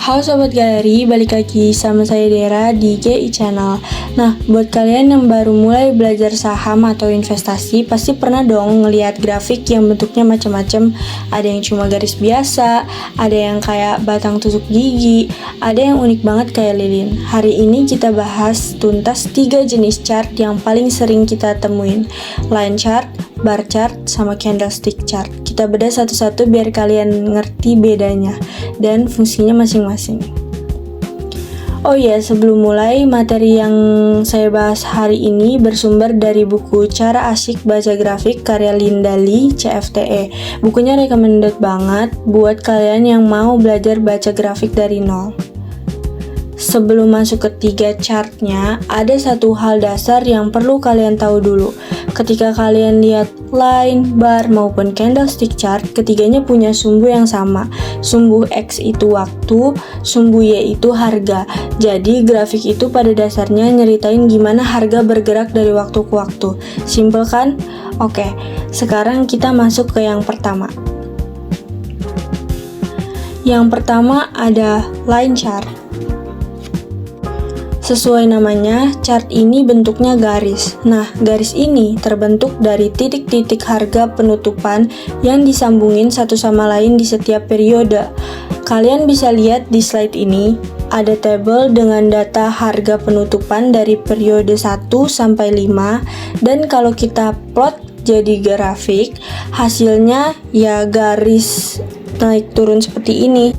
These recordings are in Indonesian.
Halo Sobat Galeri, balik lagi sama saya Dera di GI Channel. Nah, buat kalian yang baru mulai belajar saham atau investasi, pasti pernah dong ngelihat grafik yang bentuknya macam-macam. Ada yang cuma garis biasa, ada yang kayak batang tusuk gigi, ada yang unik banget kayak lilin. Hari ini kita bahas tuntas 3 jenis chart yang paling sering kita temuin. Line chart, bar chart, sama candlestick chart. Kita bedah satu-satu biar kalian ngerti bedanya dan fungsinya masing-masing. Oh iya, sebelum mulai, materi yang saya bahas hari ini bersumber dari buku Cara Asyik Baca Grafik karya Linda Lee, CFTE. Bukunya recommended banget buat kalian yang mau belajar baca grafik dari nol. Sebelum masuk ke 3 chartnya, ada satu hal dasar yang perlu kalian tahu dulu. Ketika kalian lihat line, bar, maupun candlestick chart, ketiganya punya sumbu yang sama. Sumbu X itu waktu, sumbu Y itu harga. Jadi grafik itu pada dasarnya nyeritain gimana harga bergerak dari waktu ke waktu. Simple kan? Oke, sekarang kita masuk ke yang pertama. Yang pertama ada line chart. Sesuai namanya, chart ini bentuknya garis. Nah, garis ini terbentuk dari titik-titik harga penutupan yang disambungin satu sama lain di setiap periode. Kalian bisa lihat di slide ini, ada tabel dengan data harga penutupan dari periode 1 sampai 5, dan kalau kita plot jadi grafik, hasilnya ya garis naik turun seperti ini.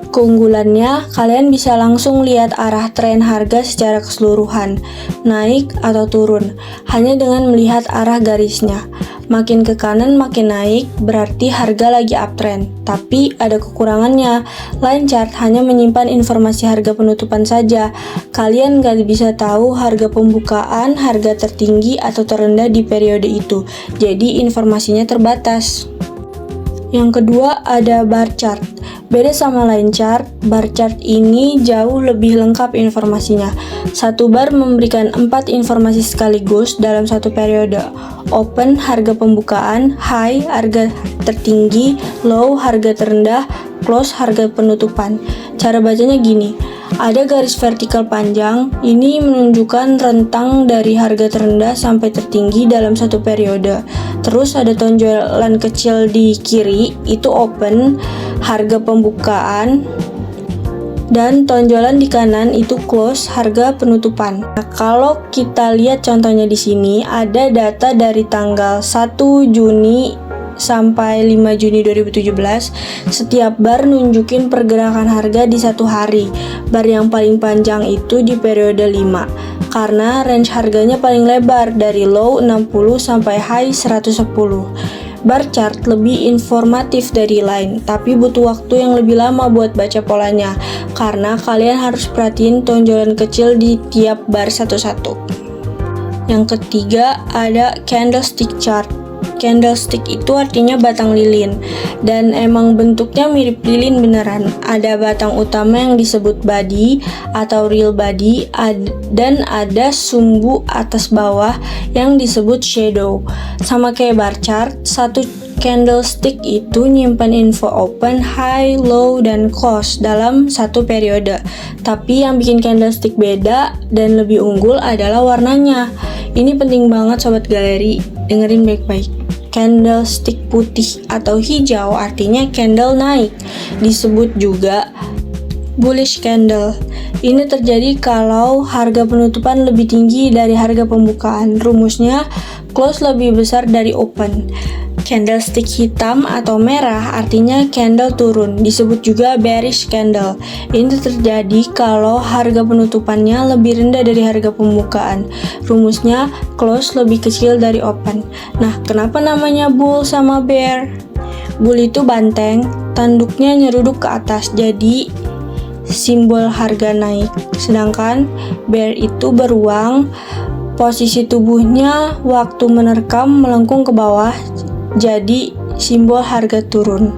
Keunggulannya, kalian bisa langsung lihat arah tren harga secara keseluruhan, naik atau turun, hanya dengan melihat arah garisnya. Makin ke kanan makin naik, berarti harga lagi uptrend. Tapi ada kekurangannya, line chart hanya menyimpan informasi harga penutupan saja. Kalian gak bisa tahu harga pembukaan, harga tertinggi atau terendah di periode itu. Jadi informasinya terbatas. Yang kedua ada bar chart. Beda sama line chart, bar chart ini jauh lebih lengkap informasinya. Satu bar memberikan 4 informasi sekaligus dalam satu periode. Open, harga pembukaan, high, harga tertinggi, low, harga terendah, close, harga penutupan. Cara bacanya gini, ada garis vertikal panjang, ini menunjukkan rentang dari harga terendah sampai tertinggi dalam satu periode. Terus ada tonjolan kecil di kiri, itu open, harga pembukaan, dan tonjolan di kanan itu close, harga penutupan. Nah, kalau kita lihat contohnya di sini, ada data dari tanggal 1 Juni sampai 5 Juni 2017, setiap bar nunjukin pergerakan harga di satu hari. Bar yang paling panjang itu di periode 5, karena range harganya paling lebar dari low 60 sampai high 110. Bar chart lebih informatif dari line, tapi butuh waktu yang lebih lama buat baca polanya, karena kalian harus perhatiin tonjolan kecil di tiap bar satu-satu. Yang ketiga ada candlestick chart. Candlestick itu artinya batang lilin, dan emang bentuknya mirip lilin beneran. Ada batang utama yang disebut body atau real body, dan ada sumbu atas bawah yang disebut shadow. Sama kayak bar chart, satu candlestick itu nyimpan info open, high, low, dan close dalam satu periode. Tapi yang bikin candlestick beda dan lebih unggul adalah warnanya. Ini penting banget Sobat Galeri, dengerin baik-baik. Candlestick putih atau hijau artinya candle naik, disebut juga bullish candle. Ini terjadi kalau harga penutupan lebih tinggi dari harga pembukaan. Rumusnya, close lebih besar dari open. Candlestick hitam atau merah artinya candle turun, disebut juga bearish candle. Ini terjadi kalau harga penutupannya lebih rendah dari harga pembukaan. Rumusnya, close lebih kecil dari open. Nah, kenapa namanya bull sama bear? Bull itu banteng, tanduknya nyeruduk ke atas, jadi simbol harga naik. Sedangkan bear itu beruang, posisi tubuhnya waktu menerkam melengkung ke bawah, jadi simbol harga turun.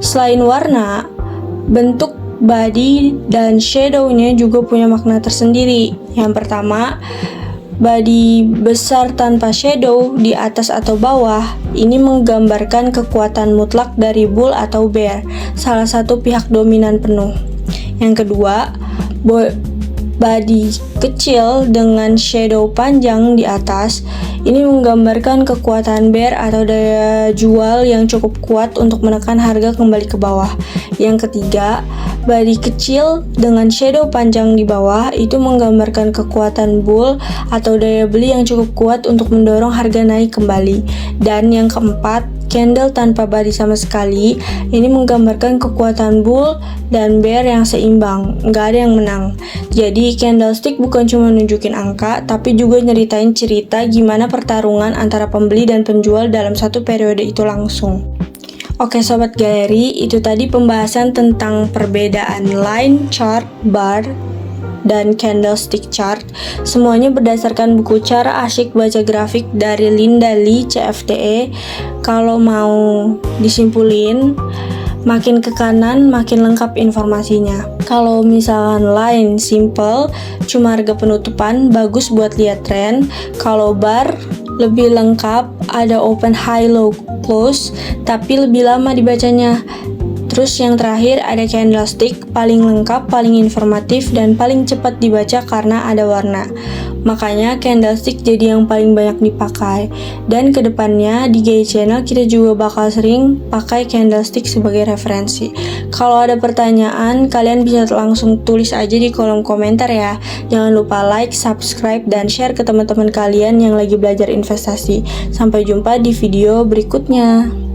Selain warna, bentuk body dan shadow-nya juga punya makna tersendiri. Yang pertama, body besar tanpa shadow di atas atau bawah, ini menggambarkan kekuatan mutlak dari bull atau bear, salah satu pihak dominan penuh. Yang kedua, body kecil dengan shadow panjang di atas, ini menggambarkan kekuatan bear atau daya jual yang cukup kuat untuk menekan harga kembali ke bawah. Yang ketiga, body kecil dengan shadow panjang di bawah itu menggambarkan kekuatan bull atau daya beli yang cukup kuat untuk mendorong harga naik kembali. Dan yang keempat, candle tanpa body sama sekali, ini menggambarkan kekuatan bull dan bear yang seimbang, nggak ada yang menang. Jadi candlestick bukan cuma nunjukin angka, tapi juga nyeritain cerita gimana pertarungan antara pembeli dan penjual dalam satu periode itu langsung. Oke sobat galeri, itu tadi pembahasan tentang perbedaan line chart, bar, dan candlestick chart. Semuanya berdasarkan buku Cara Asyik Baca Grafik dari Linda Lee, CFDE. Kalau mau disimpulin, makin ke kanan makin lengkap informasinya. Kalau misalkan line simple, cuma harga penutupan, bagus buat lihat tren. Kalau bar lebih lengkap, ada open, high, low, close, tapi lebih lama dibacanya. Terus yang terakhir ada candlestick, paling lengkap, paling informatif, dan paling cepat dibaca karena ada warna. Makanya candlestick jadi yang paling banyak dipakai. Dan kedepannya di GI Channel kita juga bakal sering pakai candlestick sebagai referensi. Kalau ada pertanyaan, kalian bisa langsung tulis aja di kolom komentar ya. Jangan lupa like, subscribe, dan share ke teman-teman kalian yang lagi belajar investasi. Sampai jumpa di video berikutnya.